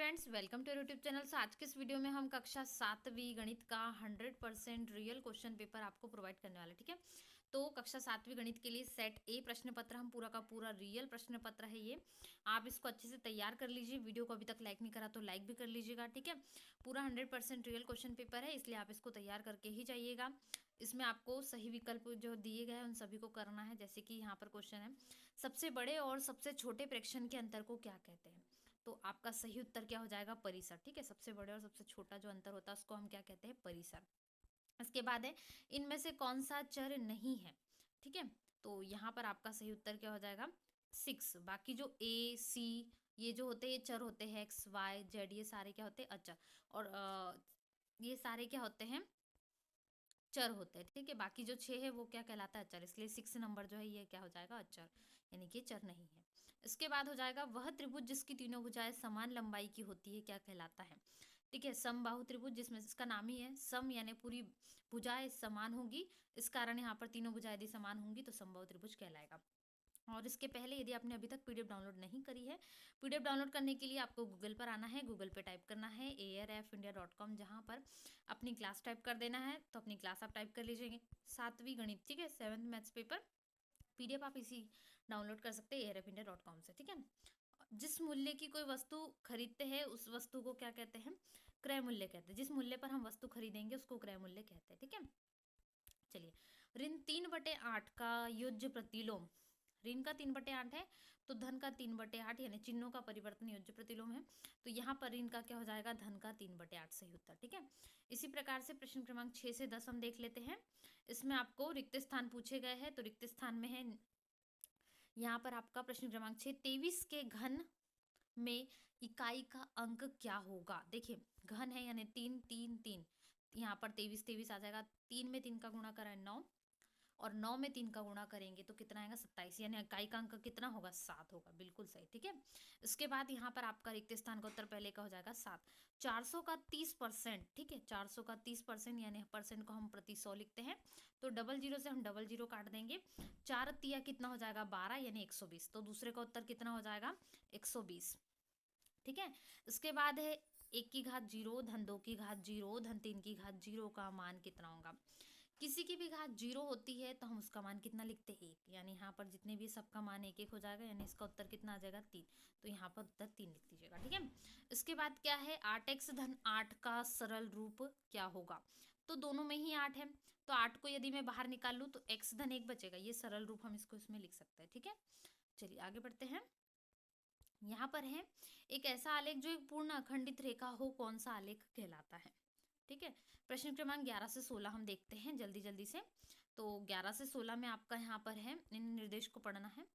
Friends, welcome to YouTube channel. So आज के इस वीडियो में हम कक्षा 7वीं गणित का 100% रियल क्वेश्चन पेपर आपको प्रोवाइड करने वाले, ठीक है। तो कक्षा 7वीं गणित के लिए सेट ए प्रश्न पत्र हम पूरा का पूरा रियल प्रश्न पत्र है ये। आप इसको अच्छे से तैयार कर लीजिए। वीडियो को अभी तक लाइक नहीं करा तो लाइक भी कर लीजिएगा, ठीक है। पूरा 100% रियल क्वेश्चन पेपर है, इसलिए आप इसको तैयार करके ही जाइएगा। इसमें आपको सही विकल्प जो दिए गए हैं उन सभी को करना है। जैसे कि यहाँ पर क्वेश्चन है, सबसे बड़े और सबसे छोटे प्रेक्षण के अंतर को क्या कहते हैं। तो आपका सही उत्तर क्या हो जाएगा, परिसर, ठीक है। सबसे बड़े और सबसे छोटा जो अंतर होता है उसको हम क्या कहते हैं, परिसर। इसके बाद है, इनमें से कौन सा चर नहीं है, ठीक है। तो यहाँ पर आपका सही उत्तर क्या हो जाएगा, 6। बाकी जो ए सी ये जो होते हैं ये चर होते हैं, एक्स वाई जेड ये सारे क्या होते हैं, अचर। और ये सारे क्या होते हैं, चर होते हैं, ठीक है। बाकी जो 6 है वो क्या कहलाता है, अचर। इसलिए 6 नंबर जो है ये क्या हो जाएगा, अचर, यानी कि चर नहीं है। इसके बाद हो जाएगा, वह त्रिभुज जिसकी तीनों भुजाएं समान लंबाई की होती है क्या कहलाता है, ठीक है। समबाहु त्रिभुज, जिसमें इसका नाम ही है सम, यानी पूरी भुजाएं समान होगी। इस कारण यहाँ पर तीनों भुजाएं यदि समान होंगी तो समबाहु त्रिभुज कहलाएगा। और इसके पहले यदि आपने अभी तक पीडीएफ डाउनलोड नहीं करी है, पीडीएफ डाउनलोड करने के लिए आपको गूगल पर आना है। गूगल पे टाइप करना है arfindia.com, जहाँ पर अपनी क्लास टाइप कर देना है। तो अपनी क्लास आप टाइप कर लीजिएगा, 7वीं गणित, ठीक है, 7th मैथ्स पेपर पीडीएफ आप इसी डाउनलोड कर सकते हैं arfindia.com से, ठीक है। जिस मूल्य की कोई वस्तु खरीदते हैं उस वस्तु को क्या कहते हैं, क्रय मूल्य कहते हैं। जिस मूल्य पर हम वस्तु खरीदेंगे उसको क्रय मूल्य कहते हैं, ठीक है। चलिए, ऋण 3/8 का योज्य प्रतिलोम, ऋण का 3/8 है तो धन का 3/8, यानी चिन्हों का परिवर्तन योज्य प्रतिलोम है। तो यहाँ पर ऋण का क्या हो जाएगा, धन का 3/8 सही उत्तर, ठीक है। इसी प्रकार से प्रश्न क्रमांक 6 से 10 हम देख लेते हैं। इसमें आपको रिक्त स्थान पूछे गए हैं, तो रिक्त स्थान में है यहाँ पर आपका प्रश्न क्रमांक 6, 23 के घन में इकाई का अंक क्या होगा। देखिए, घन है यानी 3 3 3, यहाँ पर 23 23 आ जाएगा। 3 में 3 का गुणा करा है 9, और 9 में 3 का गुणा करेंगे तो कितना आएगा, 27, यानी इकाई का अंक कितना होगा, 7 होगा, बिल्कुल सही, ठीक है। इसके बाद यहाँ पर आपका रिक्त स्थान का उत्तर पहले का हो जाएगा 7। 400 का 30%, ठीक है, 400 का 30%, यानी परसेंट को हम प्रति 100 लिखते हैं। तो 00 से हम 00 काट देंगे। 4 तिया कितना हो जाएगा, 12, यानी 120। तो दूसरे का उत्तर कितना हो जाएगा, 120, ठीक है। इसके बाद है 1 की घात 0, धन 2 की घात 0, धन 3 की घात 0 का मान कितना होगा। किसी की भी घात 0 होती है तो हम उसका मान कितना लिखते हैं, 1, यानी यहाँ पर जितने भी सबका मान 1 1 हो जाएगा, यानी इसका उत्तर कितना आ जाएगा, 3। तो यहाँ पर उत्तर 3 लिख दीजिएगा, ठीक है। इसके बाद क्या है, 8x धन 8 का सरल रूप क्या होगा। तो दोनों में ही 8 है, तो 8 को यदि मैं बाहर निकाल लूँ तो x धन 1 बचेगा, ये सरल रूप हम इसको इसमें लिख सकते हैं, ठीक है। चलिए आगे बढ़ते हैं। यहाँ पर है एक ऐसा आलेख जो एक पूर्ण अखंडित रेखा हो, कौन सा आलेख कहलाता है, ठीक है। प्रश्न क्रमांक 11 से 16 हम देखते हैं जल्दी जल्दी से। तो 11 से 16 में आपका यहाँ पर है, इन निर्देश को पढ़ना है,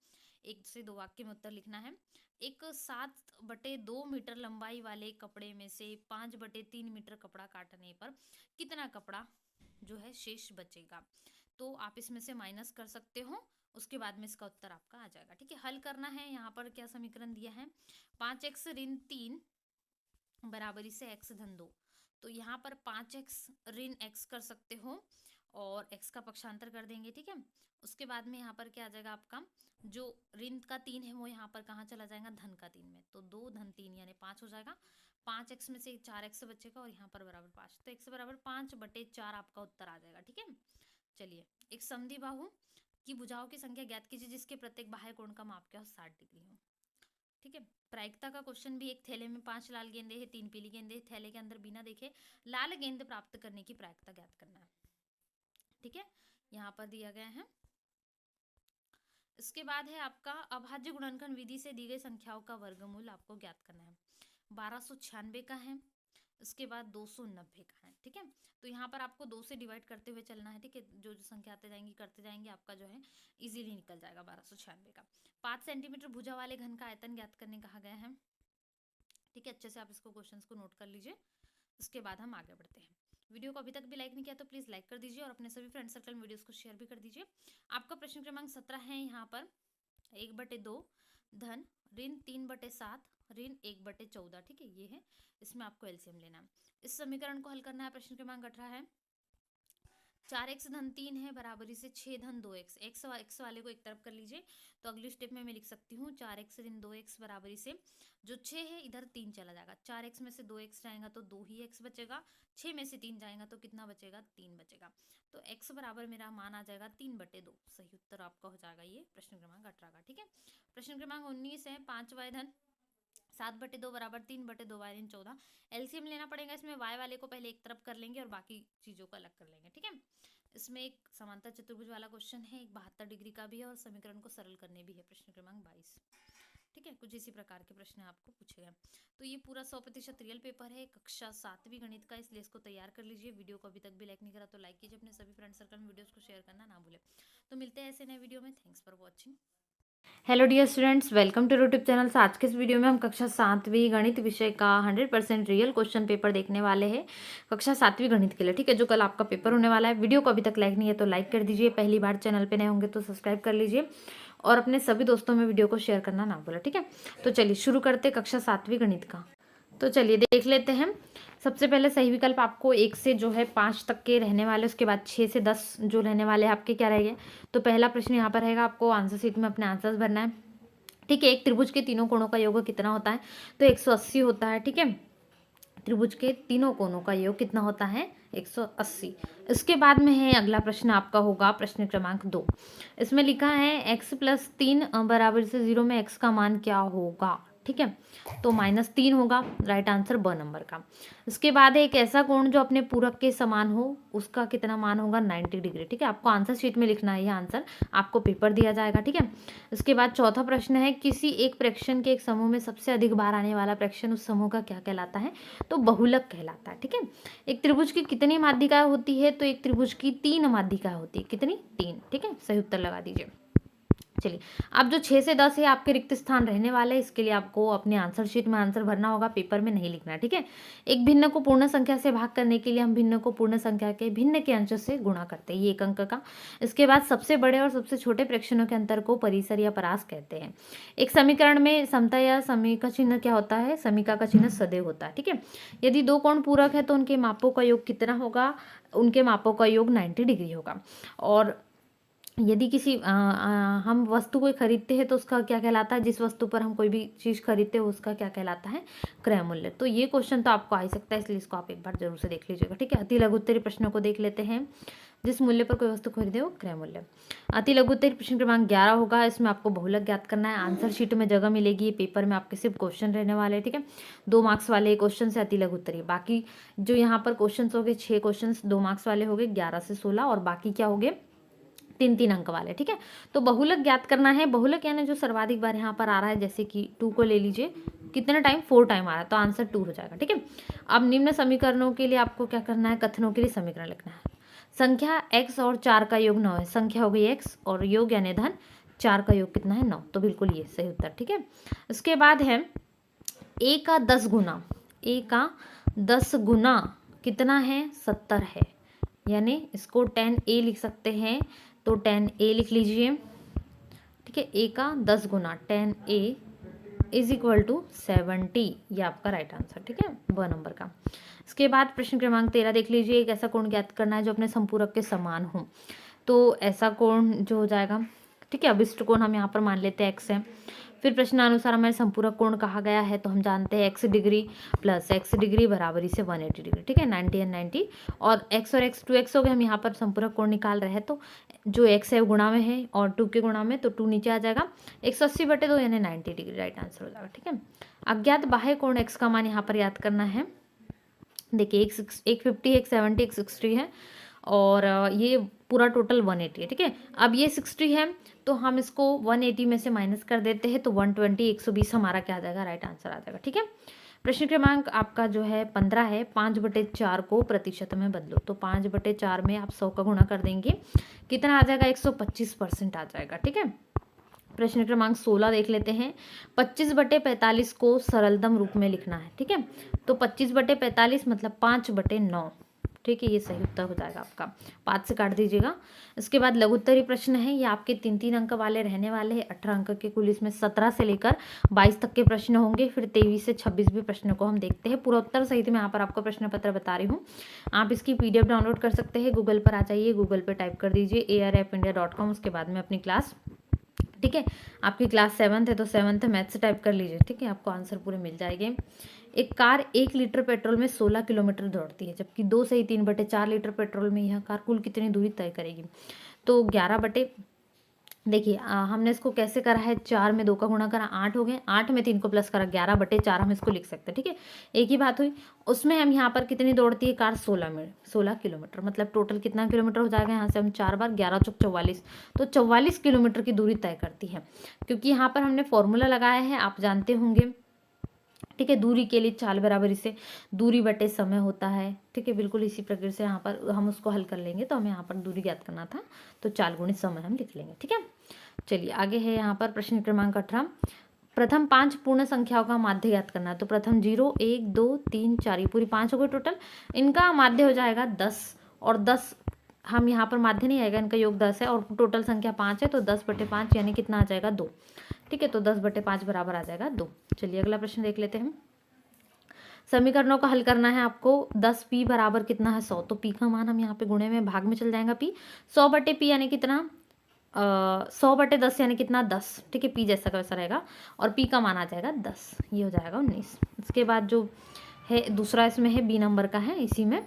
1 से 2 वाक्य में उत्तर लिखना है। एक 7/2 मीटर लंबाई वाले कपड़े में से 5/3 मीटर कपड़ा काटने पर कितना कपड़ा जो है शेष बचेगा। तो आप इसमें से माइनस कर सकते हो, उसके बाद में इसका उत्तर आपका आ जाएगा, ठीक है। हल करना है, यहाँ पर क्या समीकरण दिया है, 5x ऋण 3 बराबरी से x धन 2। तो यहाँ पर 5x ऋण x कर सकते हो और x का पक्षांतर कर देंगे, ठीक है। उसके बाद में यहाँ पर क्या आ जाएगा, आपका जो ऋण का 3 है वो यहाँ पर कहाँ चला जाएगा, धन का 3 में। तो 2 धन 3 यानी 5 हो जाएगा। 5x में से 4x बचेगा और यहाँ पर बराबर 5, तो x बराबर 5/4 आपका उत्तर आ जाएगा, ठीक है। चलिए, एक समद्वि बाहु की भुजाओं की संख्या ज्ञात कीजिए जिसके प्रत्येक बाह्य कोण का माप क्या हो, 60 डिग्री हो, ठीक है। प्रायिकता का क्वेश्चन भी, एक थैले में 5 लाल गेंदे हैं, 3 पीली गेंदे हैं, थैले के अंदर बिना देखे लाल गेंद प्राप्त करने की प्रायिकता ज्ञात करना है, ठीक है, यहाँ पर दिया गया है। इसके बाद है आपका अभाज्य गुणनखंड विधि से दी गई संख्याओं का वर्गमूल आपको ज्ञात करना है। 1296 का है, इसके बाद 290 का है, ठीक है। तो यहाँ पर आपको 2 से डिवाइड करते हुए चलना है, ठीक है। जो जो संख्या आते जाएंगी करते जाएंगे, आपका जो है इजीली निकल जाएगा 1296 का। 5 सेंटीमीटर भुजा वाले घन का आयतन ज्ञात करने कहा गया है, ठीक है। अच्छे से आप इसको क्वेश्चंस को नोट कर लीजिए। उसके बाद हम आगे बढ़ते हैं। वीडियो को अभी तक भी लाइक नहीं किया तो प्लीज़ लाइक कर दीजिए और अपने सभी फ्रेंड सर्कल में वीडियोस को शेयर भी कर दीजिए। आपका प्रश्न क्रमांक 17 है, यहाँ पर 1/2 धन ऋण 3/7 ऋण 1/14, ठीक है, ये है। इसमें आपको एलसीएम लेना है। इस समीकरण को हल करना है। प्रश्न क्रमांक 18 है, 4x धन 3 है बराबरी से 6 धन 2x, x वाले को एक तरफ कर लीजिए। तो अगली स्टेप में मैं लिख सकती हूँ 4x ऋण 2x बराबरी से जो 6 है इधर 3 चला जाएगा, 4x में से 2x जाएगा तो 2 ही x बचेगा, 6 में से 3 जाएगा तो कितना बचेगा, 3 बचेगा। तो x बराबर मेरा मान आ जाएगा 3/2। सही उत्तर आपका हो जाएगा ये प्रश्न क्रमांक 18 का। ठीक है, प्रश्न क्रमांक 19 है 5y धन 7/2 बराबर 3/2y ऋण 14। एलसीएम लेना पड़ेगा इसमें, y वाले को पहले एक तरफ कर लेंगे और बाकी चीजों को अलग कर लेंगे। ठीक है, इसमें एक समांतर चतुर्भुज वाला क्वेश्चन है, एक 72 डिग्री का भी है और समीकरण को सरल करने भी है, प्रश्न क्रमांक 22। ठीक है, कुछ इसी प्रकार के प्रश्न आपको पूछे गए। तो ये पूरा 100% रियल पेपर है कक्षा 7वीं गणित का, इसलिए इसको तैयार कर लीजिए। वीडियो को अभी तक भी लाइक नहीं करा तो लाइक कीजिए, अपने सभी फ्रेंड सर्कल में वीडियोस को शेयर करना ना भूले। तो मिलते हैं ऐसे नए वीडियो में। Thanks for watching. Hello dear students, welcome to YouTube channel. से आज के इस वीडियो में हम कक्षा 7वीं गणित विषय का 100% रियल क्वेश्चन पेपर देखने वाले हैं कक्षा 7वीं गणित के लिए। ठीक है, जो कल आपका पेपर होने वाला है। वीडियो को अभी तक लाइक नहीं है तो लाइक कर दीजिए, पहली बार चैनल पे नए होंगे तो सब्सक्राइब कर लीजिए और अपने सभी दोस्तों में वीडियो को शेयर करना ना भूलें। ठीक है, तो चलिए शुरू करते कक्षा 7वीं गणित का। तो चलिए देख लेते हैं। सबसे पहले सही विकल्प आपको 1 से जो है 5 तक के रहने वाले, उसके बाद 6 से 10 जो रहने वाले हैं आपके क्या रहेंगे। तो पहला प्रश्न यहाँ पर रहेगा, आपको आंसर शीट में अपने आंसर्स भरना है। ठीक है, एक त्रिभुज के तीनों कोणों का योग कितना होता है, तो 180 होता है। ठीक है, त्रिभुज के तीनों कोणों का योग कितना होता है, 180। इसके बाद में है अगला प्रश्न आपका होगा प्रश्न क्रमांक 2। इसमें लिखा है x + 3 बराबर से 0 में x का मान क्या होगा। ठीक है, तो -3 होगा, राइट आंसर ब नंबर का। इसके बाद है एक ऐसा कोण जो अपने पूरक के समान हो, उसका कितना मान होगा, 90 डिग्री। ठीक है, आपको आंसर शीट में लिखना है, यह आंसर आपको पेपर दिया जाएगा। ठीक है, इसके बाद चौथा प्रश्न है, किसी एक प्रेक्षण के एक समूह में सबसे अधिक बार आने वाला प्रेक्षण उस समूह का क्या कहलाता है, तो बहुलक कहलाता है। ठीक है, एक त्रिभुज की कितनी माध्यिकाएं होती है, तो एक त्रिभुज की 3 माध्यिकाएं होती है। कितनी, 3। ठीक है, सही उत्तर लगा दीजिए। चलिए, अब जो 6 से 10 है आपके रिक्त स्थान रहने वाले, इसके लिए आपको अपने आंसर शीट में आंसर भरना होगा, पेपर में नहीं लिखना है। ठीक है, एक भिन्न को पूर्ण संख्या से भाग करने के लिए हम भिन्न को पूर्ण संख्या के भिन्न के अंश से गुणा करते हैं, ये 1 अंक का। इसके बाद सबसे बड़े और सबसे छोटे प्रेक्षणों के अंतर को परिसर या परास कहते हैं। एक समीकरण में समता या समी का चिन्ह क्या होता है, समीका का चिन्ह सदैव होता है। ठीक है, यदि दो कोण पूरक है तो उनके मापों का योग कितना होगा, उनके मापों का योग 90 डिग्री होगा। और यदि किसी हम वस्तु को खरीदते हैं तो उसका क्या कहलाता है, जिस वस्तु पर हम कोई भी चीज़ खरीदते हैं उसका क्या कहलाता है, क्रय मूल्य। तो ये क्वेश्चन तो आपको आ ही सकता है, इसलिए इसको आप एक बार जरूर से देख लीजिएगा। ठीक है, अति लघु उत्तरी प्रश्नों को देख लेते हैं। जिस मूल्य पर कोई वस्तु खरीदे वो क्रय मूल्य। अति लघु उत्तरी प्रश्न क्रमांक 11 होगा, इसमें आपको बहुलक ज्ञात करना है। आंसर शीट में जगह मिलेगी, पेपर में आपके सिर्फ क्वेश्चन रहने वाले हैं। ठीक है, 2 मार्क्स वाले क्वेश्चन से अति लघु उत्तरी, बाकी जो यहाँ पर क्वेश्चन हो गए 6 क्वेश्चन 2 मार्क्स वाले हो गए, 11 से 16, और बाकी क्या हो गए 3-3 अंक वाले। ठीक है, तो बहुलक ज्ञात करना है। बहुलक यानी जो सर्वाधिक बार यहाँ पर आ रहा है, जैसे कि 2 को ले लीजिए, कितने टाइम, 4 टाइम आ रहा है, तो आंसर 2 हो जाएगा। ठीक है, अब निम्न समीकरणों के लिए आपको क्या करना है, कथनों के लिए समीकरण लिखना है। संख्या x और 4 का योग 9 है, संख्या हो गई x और योग यानी धन 4 का योग कितना है, 9। तो बिल्कुल ये सही उत्तर। ठीक है, इसके बाद है a का 10 गुना, a का 10 गुना कितना है, 70 है, यानी इसको 10a लिख सकते हैं, तो 10a लिख लीजिए। ठीक है, a का 10 गुना 10a = 70, ये आपका राइट आंसर। ठीक है, ब नंबर का। इसके बाद प्रश्न क्रमांक 13 देख लीजिए। एक ऐसा कोण ज्ञात करना है जो अपने संपूरक के समान हो, तो ऐसा कोण जो हो जाएगा, ठीक है, अभिष्ट कोण हम यहाँ पर मान लेते हैं x है। फिर प्रश्नानुसार हमारे संपूरक कोण कहा गया है, तो हम जानते हैं x degree plus x degree बराबरी से 180 डिग्री। ठीक है, 90 एंड 90, और x और x 2x हो गए। हम यहाँ पर संपूरक कोण निकाल रहे हैं, तो जो x है वो गुणा में है और 2 के गुणा में, तो 2 नीचे आ जाएगा, 180/2 यानी 90 डिग्री, राइट आंसर हो जाएगा। ठीक है, अज्ञात बाह्य कोण x का मान यहाँ पर याद करना है। देखिए, एक 50 है, एक 70, एक 60 है, और ये पूरा टोटल 180 है। ठीक है, अब ये 60 है तो हम इसको 180 में से माइनस कर देते हैं, तो 120, 120 हमारा क्या आ जाएगा, राइट आंसर आ जाएगा। ठीक है, प्रश्न क्रमांक आपका जो है 15 है, 5/4 को प्रतिशत में बदलो। तो 5/4 में आप 100 का गुणा कर देंगे, कितना आ जाएगा, 125% आ जाएगा। ठीक है, प्रश्न क्रमांक 16 देख लेते हैं। 25/45 को सरलतम रूप में लिखना है। ठीक है, तो 25/45 मतलब 5/9, ठीक है, ये सही उत्तर हो जाएगा आपका, 5 से काट दीजिएगा। इसके बाद लघु उत्तरीय प्रश्न है, ये आपके 3-3 अंक वाले रहने वाले हैं। 18 अंक के कुल इसमें 17 से लेकर 22 तक के प्रश्न होंगे। फिर 23 से 26 भी प्रश्नों को हम देखते हैं। पूरा उत्तर सहित मैं यहाँ पर आपको प्रश्न पत्र बता रही हूँ। आप इसकी PDF डाउनलोड कर सकते हैं। गूगल पर आ जाइए, गूगल पर टाइप कर दीजिए arfindia.com, उसके बाद में अपनी क्लास, ठीक है, आपकी क्लास 7th है तो 7th मैथ्स टाइप कर लीजिए, ठीक है, आपको आंसर पूरे मिल जाएंगे। एक कार 1 लीटर पेट्रोल में 16 किलोमीटर दौड़ती है, जबकि 2 से 3/4 लीटर पेट्रोल में यह कार कुल कितनी दूरी तय करेगी। तो 11 बटे, देखिए हमने इसको कैसे करा है, 4 में 2 का गुणा करा 8 हो गए, 8 में 3 को प्लस करा 11/4 हम इसको लिख सकते हैं, ठीक है, एक ही बात हुई। उसमें हम यहाँ पर कितनी दौड़ती है कार, 16 किलोमीटर, मतलब टोटल कितना किलोमीटर हो जाएगा, यहाँ से हम 4 बार 11 चौक 44, तो 44 किलोमीटर की दूरी तय करती है। क्योंकि यहाँ पर हमने फॉर्मूला लगाया है, आप जानते होंगे, ठीक है, दूरी के लिए चाल बराबर से दूरी बटे समय होता है, ठीक है, बिल्कुल इसी प्रकार से यहाँ पर हम उसको हल कर लेंगे। तो हमें यहाँ पर दूरी ज्ञात करना था, तो चाल गुणित समय हम लिख लेंगे, ठीक है। चलिए आगे है यहाँ पर प्रश्न क्रमांक 18, प्रथम 5 पूर्ण संख्याओं का माध्य ज्ञात करना है। तो प्रथम 0, 1, 2, 3, 4, ये पूरी 5 हो गई टोटल, इनका माध्य हो जाएगा 10, और 10 हम यहाँ पर माध्य नहीं आएगा, इनका योग 10 है, और टोटल संख्या 5 है, तो 10/5 यानी कितना आ जाएगा, 2, ठीक है, तो 10/5 बराबर आ जाएगा 2। चलिए अगला प्रश्न देख लेते हैं। समीकरणों का हल करना है आपको। 10p बराबर कितना है, 100, तो p का मान हम यहाँ पे गुणे में भाग में चल जाएगा, p 100/p यानी कितना, 100/10 यानी कितना, 10, ठीक है, p जैसा का वैसा रहेगा, और p का मान आ जाएगा 10, ये हो जाएगा 19। इसके बाद जो है दूसरा इसमें है b नंबर का है, इसी में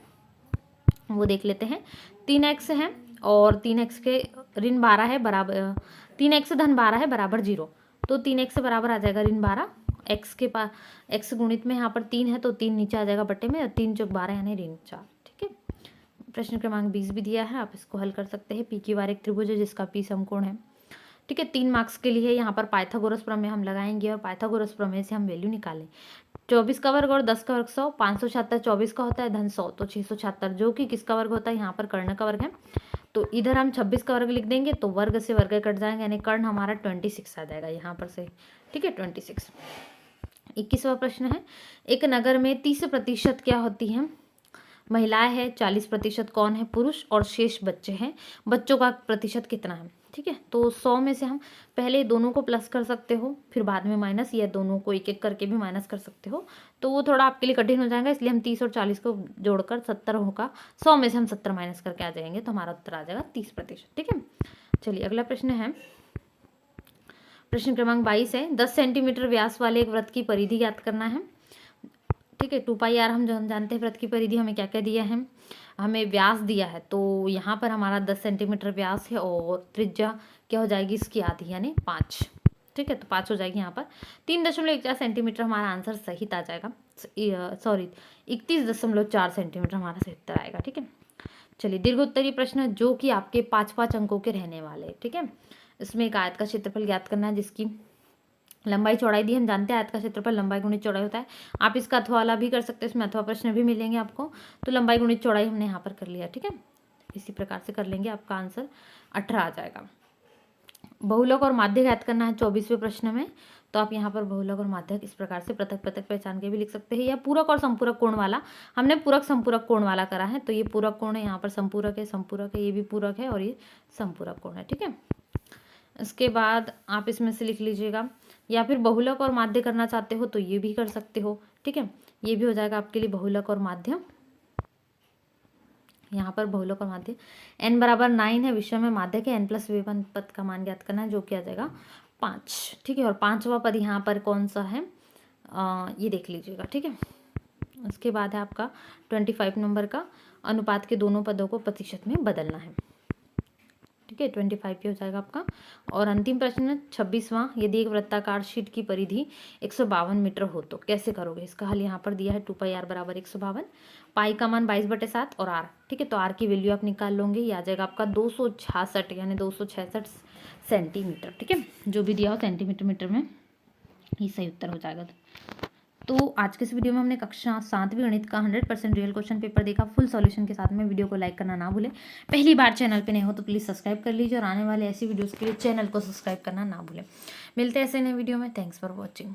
वो देख लेते हैं। 3x है और 3x के ऋण 12 है बराबर, 3x धन 12 है बराबर 0, तो 3x बराबर आ जाएगा ऋण 12, x के पास x गुणित में यहाँ पर 3 है, तो 3 नीचे आ जाएगा बटे में, और 3 चौक 12 यानी ऋण 4, ठीक है। प्रश्न क्रमांक 20 भी दिया है, आप इसको हल कर सकते हैं। PQR एक त्रिभुज है जिसका P समकोण है, ठीक है, 3 मार्क्स के लिए यहाँ पर पाइथागोरस प्रमेय हम लगाएंगे, और पाइथागोरस प्रमेय से हम वैल्यू निकालें। 24 का वर्ग और 10 का वर्ग 100, 576 24 का होता है धन 100, तो 676, जो कि किसका वर्ग होता है, यहाँ पर कर्ण का वर्ग है, तो इधर हम 26 का वर्ग लिख देंगे, तो वर्ग से वर्ग कट जाएंगे, यानी कर्ण हमारा 26 आ जाएगा यहाँ पर से, ठीक है, 26। 21वां प्रश्न है, एक नगर में 30% क्या होती है, महिलाएं हैं, 40% कौन है, पुरुष, और शेष बच्चे हैं, बच्चों का प्रतिशत कितना है, ठीक है। तो 100 में से हम पहले दोनों को प्लस कर सकते हो, फिर बाद में माइनस, या दोनों को एक एक करके भी माइनस कर सकते हो, तो वो थोड़ा आपके लिए कठिन हो जाएगा, इसलिए हम 30 और 40 को जोड़कर 70 होगा, 100 में से हम 70 माइनस करके आ जाएंगे, तो हमारा उत्तर आ जाएगा 30%, ठीक है। चलिए अगला प्रश्न है, प्रश्न क्रमांक 22 है, 10 सेंटीमीटर व्यास वाले एक वृत्त की परिधि ज्ञात करना है, ठीक है। 2πr हम जानते हैं, वृत्त की परिधि हमें क्या क्या दिया है, हमें व्यास दिया है, तो यहाँ पर हमारा 10 सेंटीमीटर व्यास है, और त्रिज्या क्या हो जाएगी इसकी आधी, यानी 5, ठीक है, तो 5 हो जाएगी यहाँ पर। 3.14 सेंटीमीटर हमारा आंसर सही आ जाएगा, सॉरी 31.4 सेंटीमीटर हमारा सही उत्तर आएगा, ठीक है। चलिए दीर्घोत्तरीय प्रश्न, जो कि आपके 5-5 अंकों के रहने वाले, ठीक है। इसमें एक आयत का क्षेत्रफल ज्ञात करना है, जिसकी लंबाई चौड़ाई दी, हम जानते हैं आयत का क्षेत्रफल लंबाई गुणित चौड़ाई होता है, आप इसका अथवा वाला भी कर सकते हैं, इसमें अथवा प्रश्न भी मिलेंगे आपको, तो लंबाई गुणित चौड़ाई हमने यहाँ पर कर लिया, ठीक है, इसी प्रकार से कर लेंगे, आपका आंसर 18 आ जाएगा। बहुलक और माध्य ज्ञात करना है 24वें प्रश्न में, तो आप यहाँ पर बहुलक और माध्यक इस प्रकार से पृथक पृथक पहचान के भी लिख सकते हैं, या पूरक और संपूरक कोण वाला, हमने पूरक संपूरक कोण वाला करा है, तो ये पूरक कोण है, यहाँ पर संपूरक है, ये भी पूरक है, और ये संपूरक कोण है, ठीक है। इसके बाद आप इसमें से लिख लीजिएगा, या फिर बहुलक और माध्य करना चाहते हो तो ये भी कर सकते हो, ठीक है, ये भी हो जाएगा आपके लिए बहुलक और माध्य। यहाँ पर बहुलक और माध्य n बराबर 9 है, विषय में माध्य के n+v1 पद का मान ज्ञात करना है, जो कि आ जाएगा 5, ठीक है, और 5वां पद यहाँ पर कौन सा है, ये देख लीजिएगा, ठीक है। उसके बाद है आपका 25 नंबर का, अनुपात के दोनों पदों को प्रतिशत में बदलना है, ठीक है, 25 पे हो जाएगा आपका। और अंतिम प्रश्न 26वां, यदि एक वृत्ताकार शीट की परिधि 152 मीटर हो तो कैसे करोगे, इसका हल यहाँ पर दिया है, 2πr बराबर 152, पाई का मान 22/7 और r, ठीक है, तो r की वैल्यू आप निकाल लोगे, ये आ जाएगा आपका 266 यानी 266 सेंटीमीटर, ठीक है, जो भी दिया हो सेंटीमीटर मीटर में, ये सही उत्तर हो जाएगा। तो आज के इस वीडियो में हमने कक्षा 7वीं गणित का 100% रियल क्वेश्चन पेपर देखा फुल सॉल्यूशन के साथ में। वीडियो को लाइक करना ना भूलें, पहली बार चैनल पे नए हो तो प्लीज़ सब्सक्राइब कर लीजिए, और आने वाले ऐसी वीडियोस के लिए चैनल को सब्सक्राइब करना ना भूलें। मिलते हैं ऐसे नए वीडियो में, थैंक्स फॉर वॉचिंग।